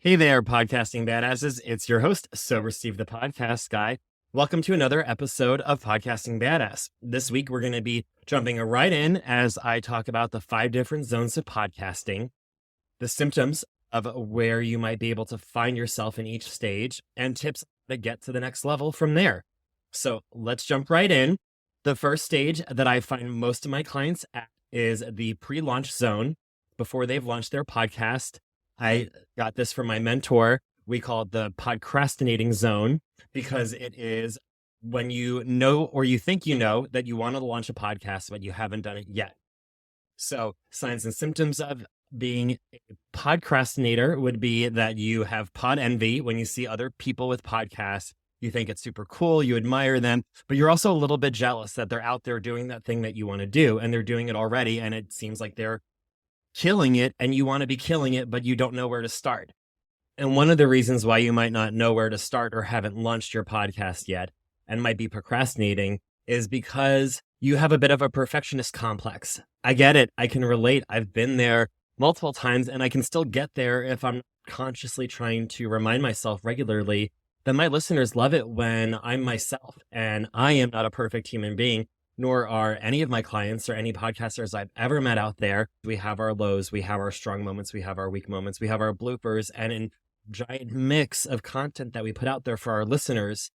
Hey there, podcasting badasses. It's your host, Sober Steve, the podcast guy. Welcome to another episode of Podcasting Badass. This week, we're going to be jumping right in as I talk about the 5 different zones of podcasting, the symptoms of where you might be able to find yourself in each stage, and tips to get to the next level from there. So let's jump right in. The first stage that I find most of my clients at is the pre-launch zone before they've launched their podcast. I got this from my mentor. We call it the Podcrastinating zone because it is when you know or you think you know that you want to launch a podcast, but you haven't done it yet. So signs and symptoms of being a podcrastinator would be that you have pod envy. When you see other people with podcasts, you think it's super cool, you admire them, but you're also a little bit jealous that they're out there doing that thing that you want to do, and they're doing it already, and it seems like they're killing it and you want to be killing it, but you don't know where to start. And one of the reasons why you might not know where to start or haven't launched your podcast yet and might be procrastinating is because you have a bit of a perfectionist complex. I get it. I can relate. I've been there multiple times and I can still get there if I'm consciously trying to remind myself regularly that my listeners love it when I'm myself and I am not a perfect human being. Nor are any of my clients or any podcasters I've ever met out there. We have our lows, we have our strong moments, we have our weak moments, we have our bloopers, and in giant mix of content that we put out there for our listeners,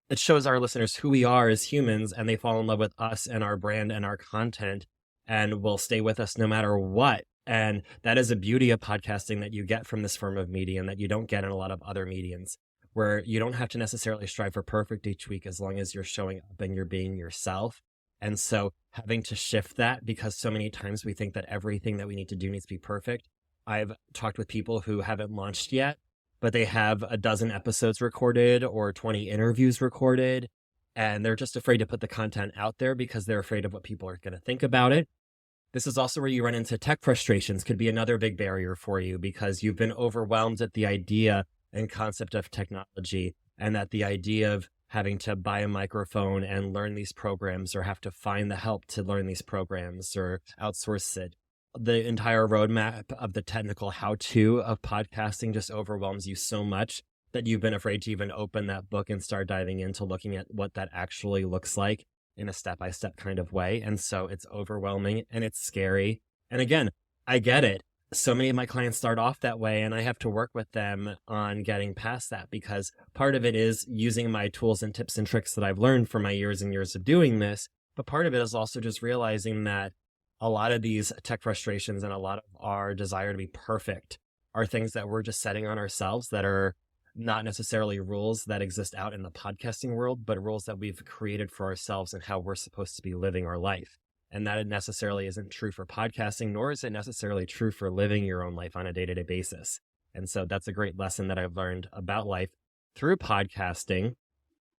it shows our listeners who we are as humans, and they fall in love with us and our brand and our content and will stay with us no matter what. And that is a beauty of podcasting that you get from this form of medium that you don't get in a lot of other mediums, where you don't have to necessarily strive for perfect each week as long as you're showing up and you're being yourself. And so having to shift that, because so many times we think that everything that we need to do needs to be perfect. I've talked with people who haven't launched yet, but they have a dozen episodes recorded or 20 interviews recorded, and they're just afraid to put the content out there because they're afraid of what people are going to think about it. This is also where you run into tech frustrations, could be another big barrier for you because you've been overwhelmed at the idea and concept of technology, and that the idea of having to buy a microphone and learn these programs or have to find the help to learn these programs or outsource it. The entire roadmap of the technical how-to of podcasting just overwhelms you so much that you've been afraid to even open that book and start diving into looking at what that actually looks like in a step-by-step kind of way. And so it's overwhelming and it's scary. And again, I get it. So many of my clients start off that way, and I have to work with them on getting past that because part of it is using my tools and tips and tricks that I've learned from my years and years of doing this. But part of it is also just realizing that a lot of these tech frustrations and a lot of our desire to be perfect are things that we're just setting on ourselves that are not necessarily rules that exist out in the podcasting world, but rules that we've created for ourselves and how we're supposed to be living our life. And that it necessarily isn't true for podcasting, nor is it necessarily true for living your own life on a day-to-day basis. And so that's a great lesson that I've learned about life through podcasting.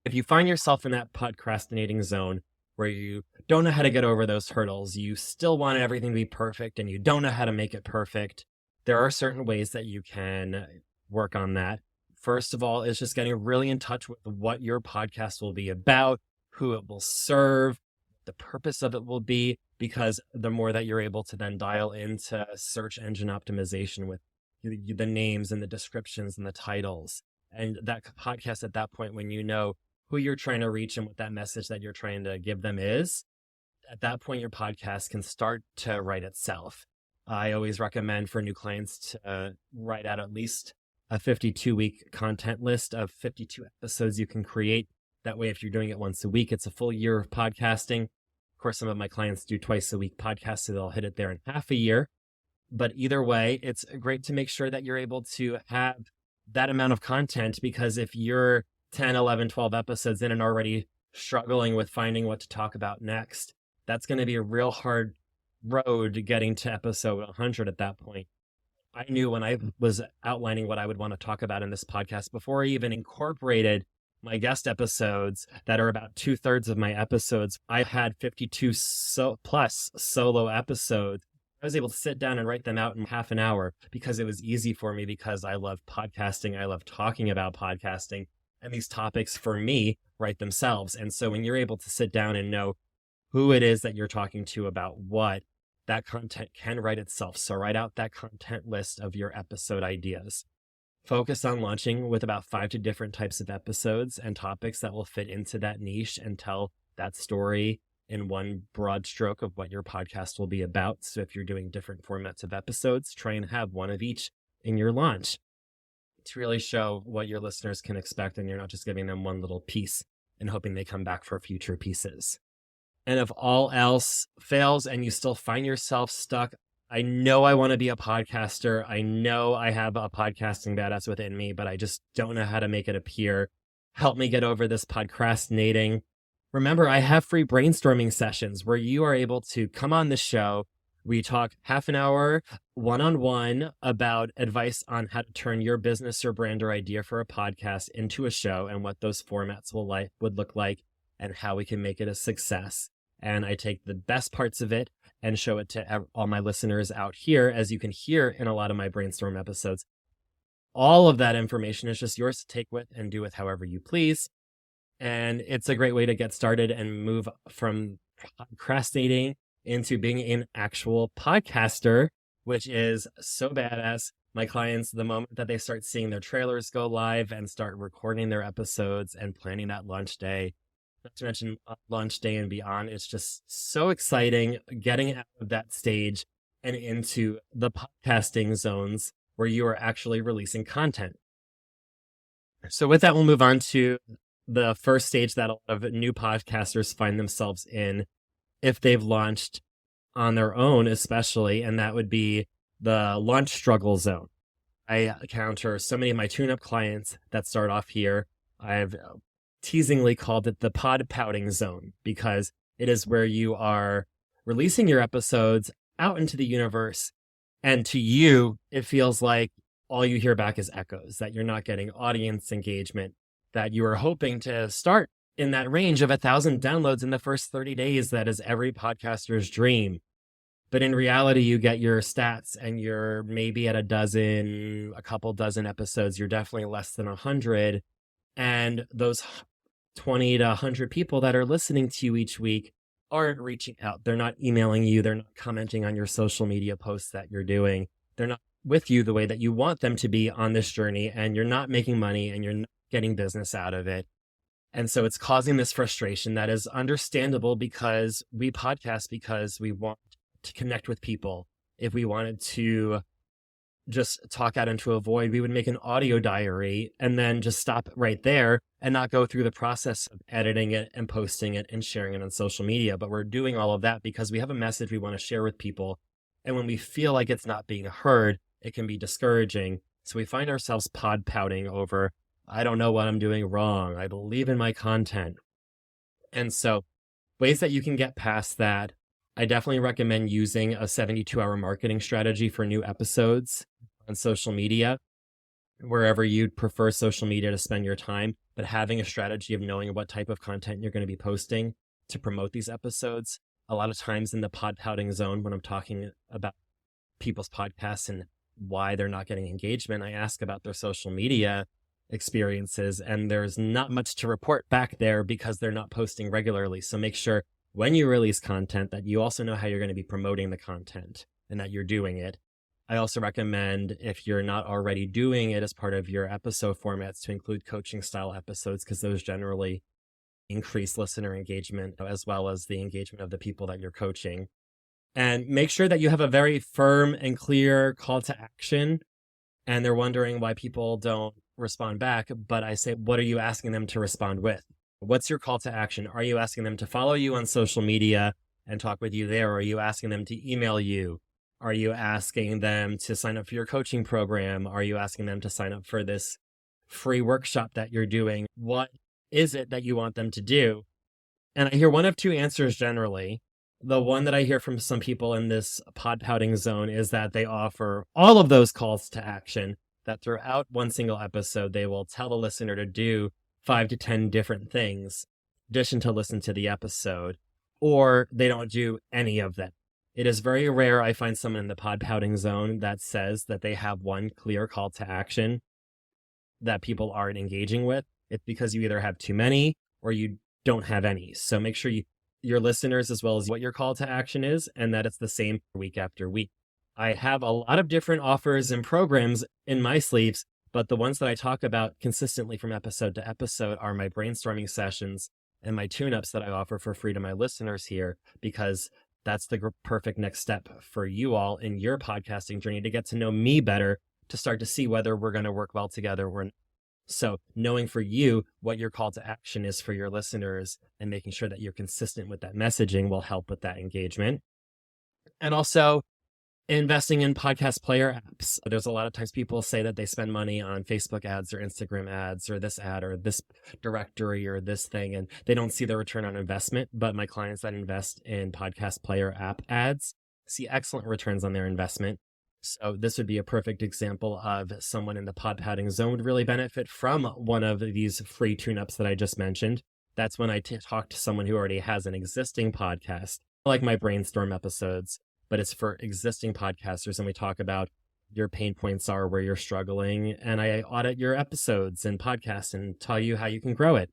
If you find yourself in that podcrastinating zone where you don't know how to get over those hurdles, you still want everything to be perfect and you don't know how to make it perfect, there are certain ways that you can work on that. First of all, is just getting really in touch with what your podcast will be about, who it will serve, the purpose of it will be, because the more that you're able to then dial into search engine optimization with the names and the descriptions and the titles, and that podcast at that point, when you know who you're trying to reach and what that message that you're trying to give them is, at that point, your podcast can start to write itself. I always recommend for new clients to write out at least a 52-week content list of 52 episodes you can create. That way, if you're doing it once a week, it's a full year of podcasting. Of course, some of my clients do twice a week podcasts, so they'll hit it there in half a year. But either way, it's great to make sure that you're able to have that amount of content, because if you're 10, 11, 12 episodes in and already struggling with finding what to talk about next, that's going to be a real hard road getting to episode 100 at that point. I knew when I was outlining what I would want to talk about in this podcast before I even incorporated my guest episodes that are about 2/3 of my episodes. I had 52 plus solo episodes. I was able to sit down and write them out in half an hour because it was easy for me, because I love podcasting. I love talking about podcasting, and these topics for me write themselves. And so when you're able to sit down and know who it is that you're talking to about what, that content can write itself. So write out that content list of your episode ideas. focus on launching with about 5 to different types of episodes and topics that will fit into that niche and tell that story in one broad stroke of what your podcast will be about. So if you're doing different formats of episodes, try and have one of each in your launch to really show what your listeners can expect, and you're not just giving them one little piece and hoping they come back for future pieces. And if all else fails and you still find yourself stuck, I know I want to be a podcaster. I know I have a podcasting badass within me, but I just don't know how to make it appear. Help me get over this podcrastinating. Remember, I have free brainstorming sessions where you are able to come on the show. We talk half an hour one-on-one about advice on how to turn your business or brand or idea for a podcast into a show and what those formats would look like and how we can make it a success. And I take the best parts of it and show it to all my listeners out here, as you can hear in a lot of my brainstorm episodes. All of that information is just yours to take with and do with however you please. And it's a great way to get started and move from podcrastinating into being an actual podcaster, which is so badass. My clients, the moment that they start seeing their trailers go live and start recording their episodes and planning that launch day, not to mention launch day and beyond, it's just so exciting getting out of that stage and into the podcasting zones where you are actually releasing content. So with that, we'll move on to the first stage that a lot of new podcasters find themselves in if they've launched on their own, especially, and that would be the launch struggle zone. I encounter so many of my tune-up clients that start off here. I've teasingly called it the pod pouting zone because it is where you are releasing your episodes out into the universe. And to you, it feels like all you hear back is echoes, that you're not getting audience engagement, that you are hoping to start in that range of 1,000 downloads in the first 30 days. That is every podcaster's dream. But in reality, you get your stats and you're maybe at a couple dozen episodes. You're definitely less than 100. And those 20 to 100 people that are listening to you each week aren't reaching out. They're not emailing you. They're not commenting on your social media posts that you're doing. They're not with you the way that you want them to be on this journey. And you're not making money and you're not getting business out of it. And so it's causing this frustration that is understandable because we podcast because we want to connect with people. If we wanted to just talk out into a void, we would make an audio diary and then just stop right there and not go through the process of editing it and posting it and sharing it on social media. But we're doing all of that because we have a message we want to share with people. And when we feel like it's not being heard, it can be discouraging. So we find ourselves pod pouting over, I don't know what I'm doing wrong. I believe in my content. And so ways that you can get past that, I definitely recommend using a 72-hour marketing strategy for new episodes on social media, wherever you'd prefer social media to spend your time, but having a strategy of knowing what type of content you're going to be posting to promote these episodes. A lot of times in the pod pouting zone, when I'm talking about people's podcasts and why they're not getting engagement, I ask about their social media experiences, and there's not much to report back there because they're not posting regularly. So make sure when you release content that you also know how you're going to be promoting the content and that you're doing it. I also recommend, if you're not already doing it as part of your episode formats, to include coaching style episodes because those generally increase listener engagement as well as the engagement of the people that you're coaching. And make sure that you have a very firm and clear call to action. And they're wondering why people don't respond back. But I say, what are you asking them to respond with? What's your call to action? Are you asking them to follow you on social media and talk with you there? Or are you asking them to email you? Are you asking them to sign up for your coaching program? Are you asking them to sign up for this free workshop that you're doing? What is it that you want them to do? And I hear one of two answers generally. The one that I hear from some people in this pod pouting zone is that they offer all of those calls to action, that throughout one single episode, they will tell the listener to do 5 to 10 different things, in addition to listen to the episode, or they don't do any of them. It is very rare I find someone in the pod pouting zone that says that they have one clear call to action that people aren't engaging with. It's because you either have too many or you don't have any. So make sure your listeners, as well as what your call to action is, and that it's the same week after week. I have a lot of different offers and programs in my sleeves, But the ones that I talk about consistently from episode to episode are my brainstorming sessions and my tune-ups that I offer for free to my listeners here, because that's the perfect next step for you all in your podcasting journey to get to know me better, to start to see whether we're going to work well together or not. So knowing for you what your call to action is for your listeners and making sure that you're consistent with that messaging will help with that engagement. And also investing in podcast player apps. There's a lot of times people say that they spend money on Facebook ads or Instagram ads or this ad or this directory or this thing, and they don't see the return on investment. But my clients that invest in podcast player app ads see excellent returns on their investment. So this would be a perfect example of someone in the pod padding zone would really benefit from one of these free tune-ups that I just mentioned. That's when I talk to someone who already has an existing podcast, like my brainstorm episodes, but it's for existing podcasters. And we talk about your pain points are, where you're struggling. And I audit your episodes and podcasts and tell you how you can grow it.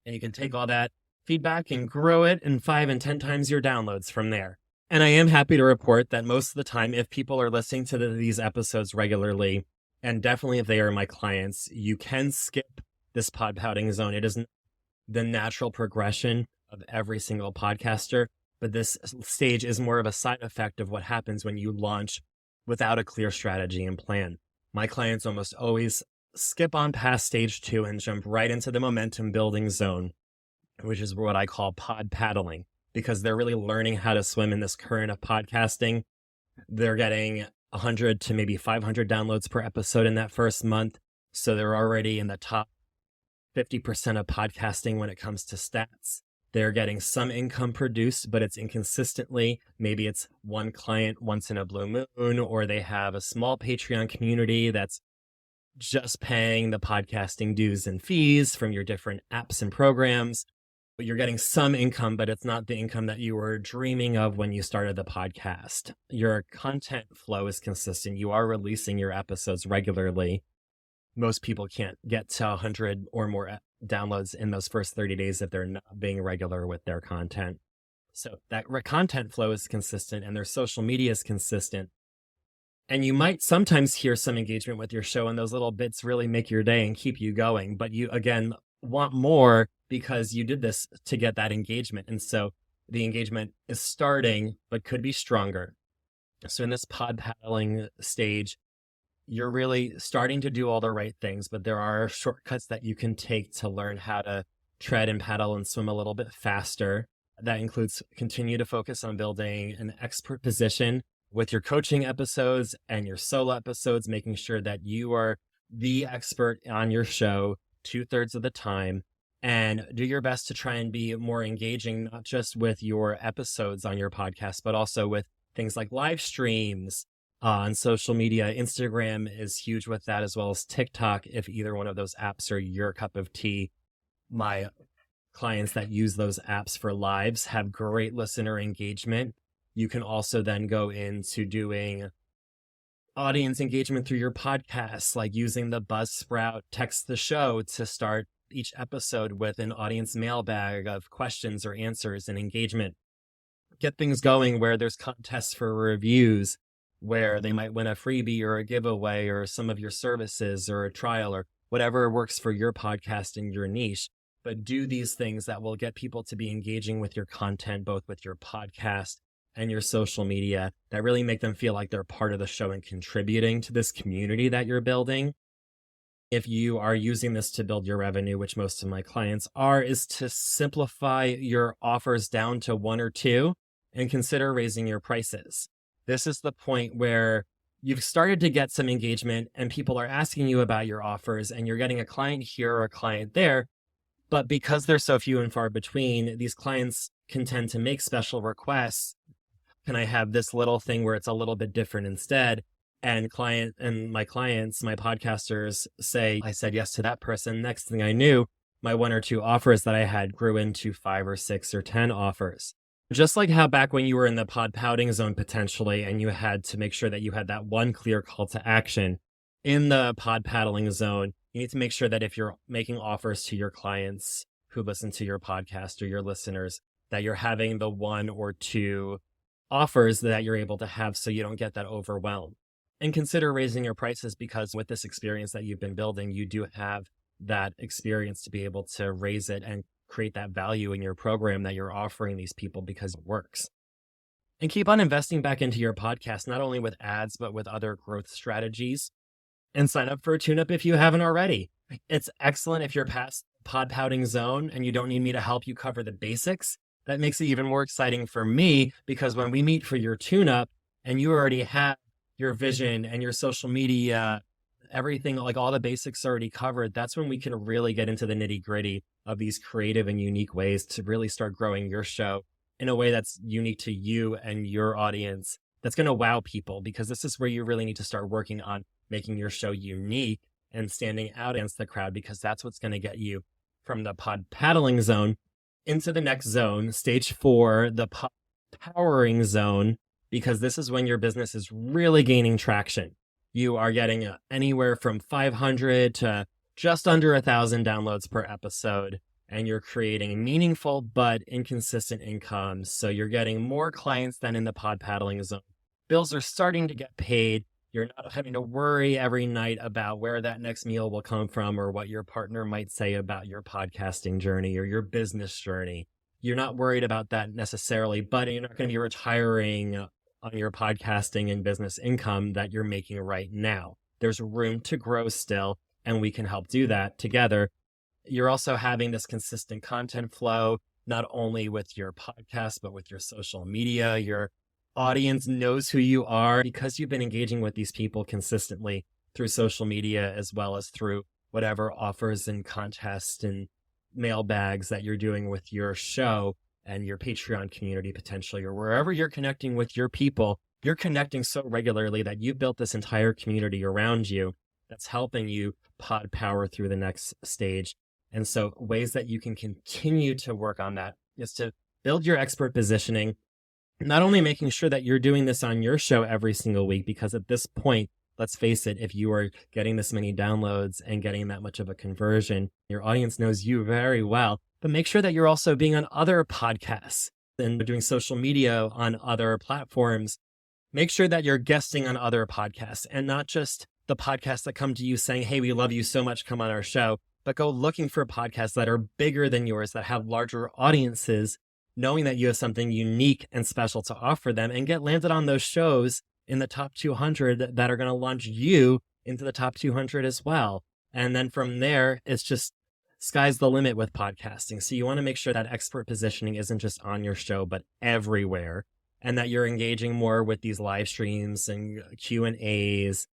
And you can take all that feedback and grow it in 5 and 10 times your downloads from there. And I am happy to report that most of the time, if people are listening to these episodes regularly, and definitely if they are my clients, you can skip this pod padding zone. It isn't the natural progression of every single podcaster, but this stage is more of a side effect of what happens when you launch without a clear strategy and plan. My clients almost always skip on past stage 2 and jump right into the momentum building zone, which is what I call pod paddling, because they're really learning how to swim in this current of podcasting. They're getting 100 to maybe 500 downloads per episode in that first month. So they're already in the top 50% of podcasting when it comes to stats. They're getting some income produced, but it's inconsistently. Maybe it's one client once in a blue moon, or they have a small Patreon community that's just paying the podcasting dues and fees from your different apps and programs. But you're getting some income, but it's not the income that you were dreaming of when you started the podcast. Your content flow is consistent. You are releasing your episodes regularly. Most people can't get to 100 or more downloads in those first 30 days if they're not being regular with their content. So that content flow is consistent and their social media is consistent. And you might sometimes hear some engagement with your show, and those little bits really make your day and keep you going. But you, again, want more because you did this to get that engagement. And so the engagement is starting, but could be stronger. So in this pod paddling stage, you're really starting to do all the right things, but there are shortcuts that you can take to learn how to tread and paddle and swim a little bit faster. That includes continue to focus on building an expert position with your coaching episodes and your solo episodes, making sure that you are the expert on your show 2/3 of the time, and do your best to try and be more engaging, not just with your episodes on your podcast, but also with things like live streams on social media. Instagram is huge with that, as well as TikTok, if either one of those apps are your cup of tea. My clients that use those apps for lives have great listener engagement. You can also then go into doing audience engagement through your podcasts, like using the Buzzsprout Text the Show to start each episode with an audience mailbag of questions or answers and engagement. Get things going where there's contests for reviews, where they might win a freebie or a giveaway or some of your services or a trial or whatever works for your podcast and your niche. But do these things that will get people to be engaging with your content, both with your podcast and your social media, that really make them feel like they're part of the show and contributing to this community that you're building. If you are using this to build your revenue, which most of my clients are, is to simplify your offers down to 1 or 2 and consider raising your prices. This is the point where you've started to get some engagement and people are asking you about your offers, and you're getting a client here or a client there. But because they're so few and far between, these clients can tend to make special requests. Can I have this little thing where it's a little bit different instead? And my clients, my podcasters say, I said yes to that person. Next thing I knew, my 1 or 2 offers that I had grew into 5 or 6 or 10 offers. Just like how back when you were in the pod pouting zone potentially, and you had to make sure that you had that one clear call to action, in the pod paddling zone, you need to make sure that if you're making offers to your clients who listen to your podcast or your listeners, that you're having the 1 or 2 offers that you're able to have so you don't get that overwhelmed. And consider raising your prices, because with this experience that you've been building, you do have that experience to be able to raise it and create that value in your program that you're offering these people because it works. And keep on investing back into your podcast, not only with ads, but with other growth strategies. And sign up for a tune-up if you haven't already. It's excellent if you're past pod pouting zone and you don't need me to help you cover the basics. That makes it even more exciting for me, because when we meet for your tune-up and you already have your vision and your social media, everything, like all the basics already covered, that's when we can really get into the nitty-gritty of these creative and unique ways to really start growing your show in a way that's unique to you and your audience, that's going to wow people, because this is where you really need to start working on making your show unique and standing out against the crowd, because that's what's going to get you from the pod paddling zone into the next zone, stage 4, the pod powering zone, because this is when your business is really gaining traction. You are getting anywhere from 500 to just under 1,000 downloads per episode, and you're creating meaningful but inconsistent income. So you're getting more clients than in the pod paddling zone. Bills are starting to get paid. You're not having to worry every night about where that next meal will come from or what your partner might say about your podcasting journey or your business journey. You're not worried about that necessarily, but you're not going to be retiring on your podcasting and business income that you're making right now. There's room to grow still, and we can help do that together. You're also having this consistent content flow, not only with your podcast, but with your social media. Your audience knows who you are because you've been engaging with these people consistently through social media, as well as through whatever offers and contests and mailbags that you're doing with your show and your Patreon community potentially, or wherever you're connecting with your people. You're connecting so regularly that you've built this entire community around you that's helping you pod power through the next stage. And so ways that you can continue to work on that is to build your expert positioning, not only making sure that you're doing this on your show every single week, because at this point, let's face it, if you are getting this many downloads and getting that much of a conversion, your audience knows you very well. But make sure that you're also being on other podcasts and doing social media on other platforms. Make sure that you're guesting on other podcasts, and not just the podcasts that come to you saying, hey, we love you so much, come on our show, but go looking for podcasts that are bigger than yours, that have larger audiences, knowing that you have something unique and special to offer them, and get landed on those shows in the top 200 that are going to launch you into the top 200 as well. And then from there, it's just sky's the limit with podcasting. So you want to make sure that expert positioning isn't just on your show, but everywhere, and that you're engaging more with these live streams and Q&As.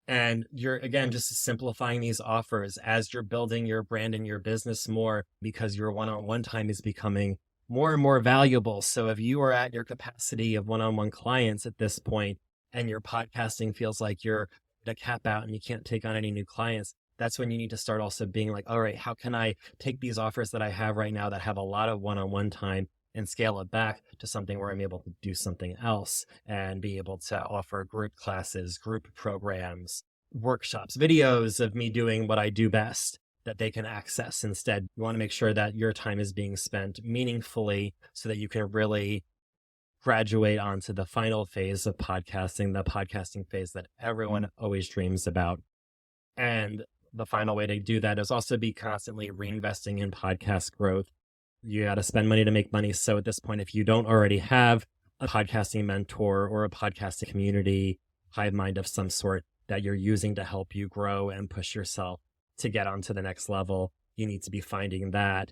And you're, again, just simplifying these offers as you're building your brand and your business more, because your one-on-one time is becoming more and more valuable. So if you are at your capacity of one-on-one clients at this point, and your podcasting feels like you're at a cap out and you can't take on any new clients, that's when you need to start also being like, all right, how can I take these offers that I have right now that have a lot of one-on-one time and scale it back to something where I'm able to do something else and be able to offer group classes, group programs, workshops, videos of me doing what I do best that they can access instead. You want to make sure that your time is being spent meaningfully so that you can really graduate onto the final phase of podcasting, the podcasting phase that everyone always dreams about. And the final way to do that is also be constantly reinvesting in podcast growth. You got to spend money to make money. So at this point, if you don't already have a podcasting mentor or a podcasting community, hive mind of some sort that you're using to help you grow and push yourself to get onto the next level, you need to be finding that.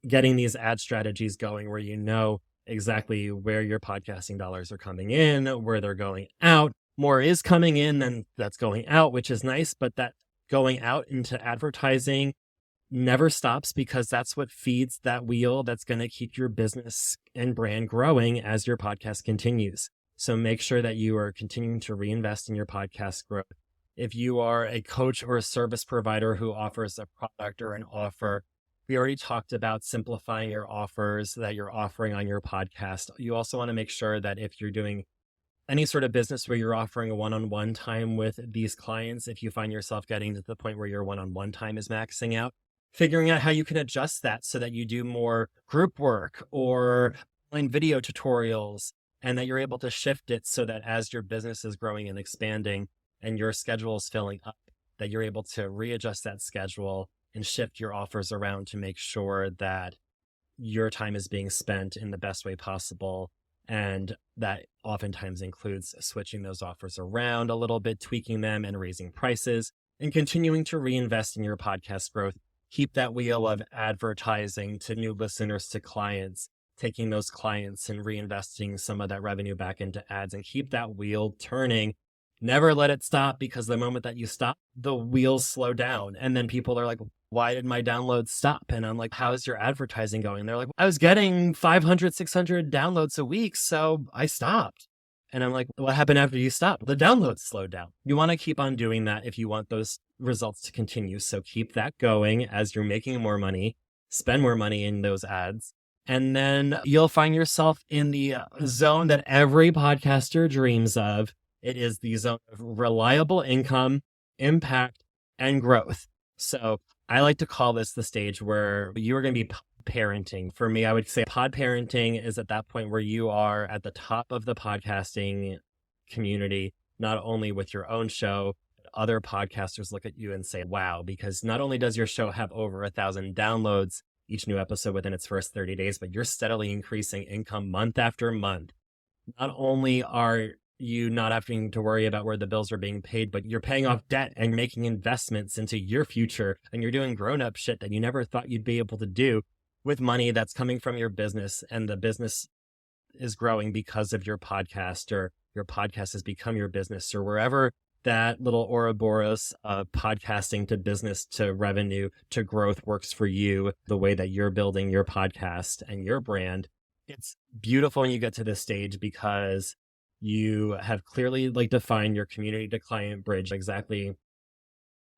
Getting these ad strategies going where you know exactly where your podcasting dollars are coming in, where they're going out. More is coming in than that's going out, which is nice, but that going out into advertising never stops, because that's what feeds that wheel that's going to keep your business and brand growing as your podcast continues. So make sure that you are continuing to reinvest in your podcast growth. If you are a coach or a service provider who offers a product or an offer, we already talked about simplifying your offers that you're offering on your podcast. You also want to make sure that if you're doing any sort of business where you're offering a one-on-one time with these clients, if you find yourself getting to the point where your one-on-one time is maxing out, figuring out how you can adjust that so that you do more group work or online video tutorials and that you're able to shift it so that as your business is growing and expanding and your schedule is filling up, that you're able to readjust that schedule and shift your offers around to make sure that your time is being spent in the best way possible. And that oftentimes includes switching those offers around a little bit, tweaking them and raising prices, and continuing to reinvest in your podcast growth. Keep that wheel of advertising to new listeners, to clients, taking those clients and reinvesting some of that revenue back into ads, and keep that wheel turning. Never let it stop, because the moment that you stop, the wheels slow down. And then people are like, why did my downloads stop? And I'm like, how's your advertising going? They're like, I was getting 500, 600 downloads a week, so I stopped. And I'm like, what happened after you stopped? The downloads slowed down. You want to keep on doing that if you want those results to continue. So keep that going as you're making more money, spend more money in those ads. And then you'll find yourself in the zone that every podcaster dreams of. It is the zone of reliable income, impact, and growth. So I like to call this the stage where you are going to be parenting. For me, I would say pod parenting is at that point where you are at the top of the podcasting community, not only with your own show, but other podcasters look at you and say, wow, because not only does your show have over 1,000 downloads each new episode within its first 30 days, but you're steadily increasing income month after month. Not only are you not having to worry about where the bills are being paid, but you're paying off debt and making investments into your future, and you're doing grown-up shit that you never thought you'd be able to do with money that's coming from your business, and the business is growing because of your podcast, or your podcast has become your business, or wherever that little Ouroboros of podcasting to business to revenue to growth works for you, the way that you're building your podcast and your brand. It's beautiful when you get to this stage, because you have clearly defined your community to client bridge, exactly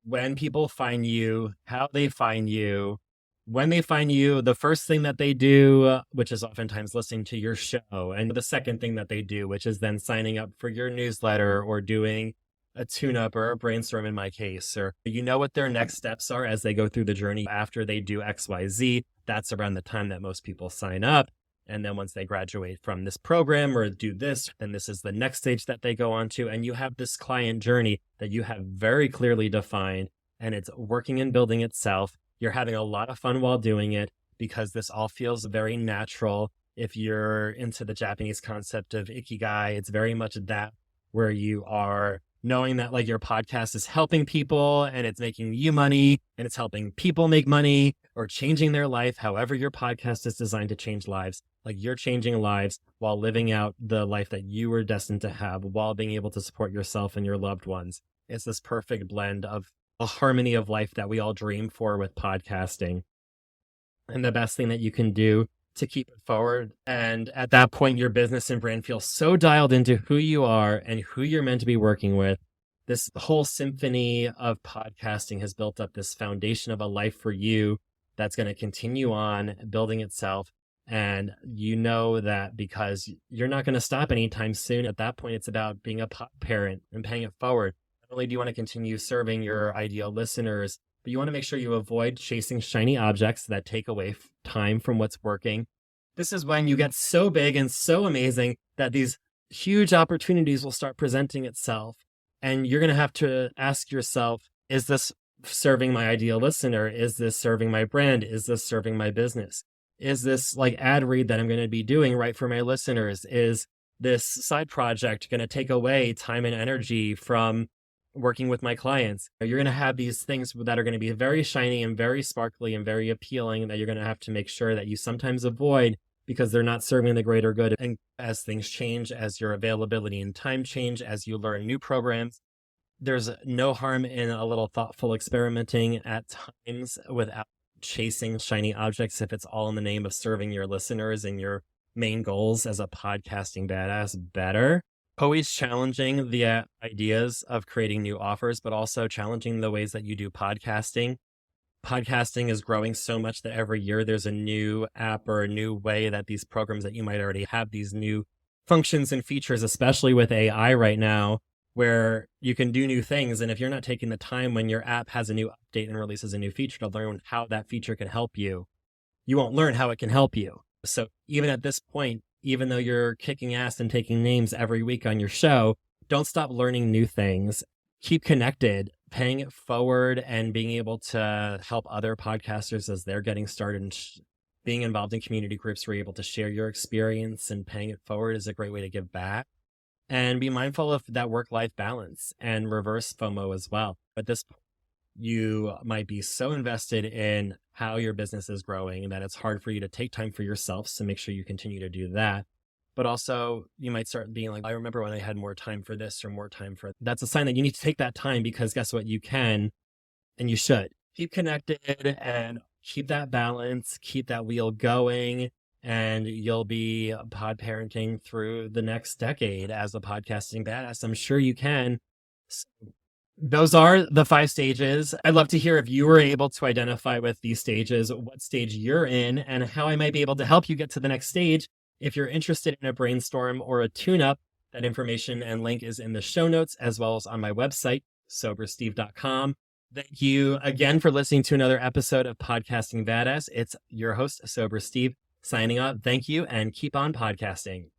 when people find you, how they find you, when they find you, the first thing that they do, which is oftentimes listening to your show, and the second thing that they do, which is then signing up for your newsletter or doing a tune-up or a brainstorm in my case, or you know what their next steps are as they go through the journey after they do XYZ. That's around the time that most people sign up. And then once they graduate from this program or do this, then this is the next stage that they go on to. And you have this client journey that you have very clearly defined, and it's working and building itself. You're having a lot of fun while doing it, because this all feels very natural. If you're into the Japanese concept of ikigai, it's very much that, where you are knowing that your podcast is helping people and it's making you money and it's helping people make money or changing their life. However, your podcast is designed to change lives. You're changing lives while living out the life that you were destined to have, while being able to support yourself and your loved ones. It's this perfect blend of a harmony of life that we all dream for with podcasting. And the best thing that you can do to keep it forward. And at that point, your business and brand feel so dialed into who you are and who you're meant to be working with. This whole symphony of podcasting has built up this foundation of a life for you that's going to continue on building itself. And you know that because you're not going to stop anytime soon. At that point, it's about being a parent and paying it forward. Not only do you want to continue serving your ideal listeners, but you want to make sure you avoid chasing shiny objects that take away time from what's working. This is when you get so big and so amazing that these huge opportunities will start presenting itself. And you're going to have to ask yourself, is this serving my ideal listener? Is this serving my brand? Is this serving my business? Is this ad read that I'm going to be doing right for my listeners? Is this side project going to take away time and energy from working with my clients? You're going to have these things that are going to be very shiny and very sparkly and very appealing that you're going to have to make sure that you sometimes avoid, because they're not serving the greater good. And as things change, as your availability and time change, as you learn new programs, there's no harm in a little thoughtful experimenting at times without chasing shiny objects, if it's all in the name of serving your listeners and your main goals as a podcasting badass better. Always challenging the ideas of creating new offers, but also challenging the ways that you do podcasting. Podcasting is growing so much that every year there's a new app or a new way that these programs that you might already have, these new functions and features, especially with AI right now, where you can do new things. And if you're not taking the time when your app has a new update and releases a new feature to learn how that feature can help you, you won't learn how it can help you. So even at this point, even though you're kicking ass and taking names every week on your show, don't stop learning new things. Keep connected, paying it forward, and being able to help other podcasters as they're getting started and being involved in community groups where you're able to share your experience and paying it forward is a great way to give back. And be mindful of that work-life balance and reverse FOMO as well. At this point, you might be so invested in how your business is growing that it's hard for you to take time for yourself. So make sure you continue to do that. But also you might start being like, I remember when I had more time for this or more time for that. That's a sign that you need to take that time, because guess what? You can, and you should keep connected and keep that balance, keep that wheel going, and you'll be pod parenting through the next decade as a podcasting badass. I'm sure you can. So those are the 5 stages. I'd love to hear if you were able to identify with these stages, what stage you're in, and how I might be able to help you get to the next stage. If you're interested in a brainstorm or a tune-up, that information and link is in the show notes, as well as on my website, sobersteve.com. Thank you again for listening to another episode of Podcasting Badass. It's your host, Sober Steve, signing off. Thank you, and keep on podcasting.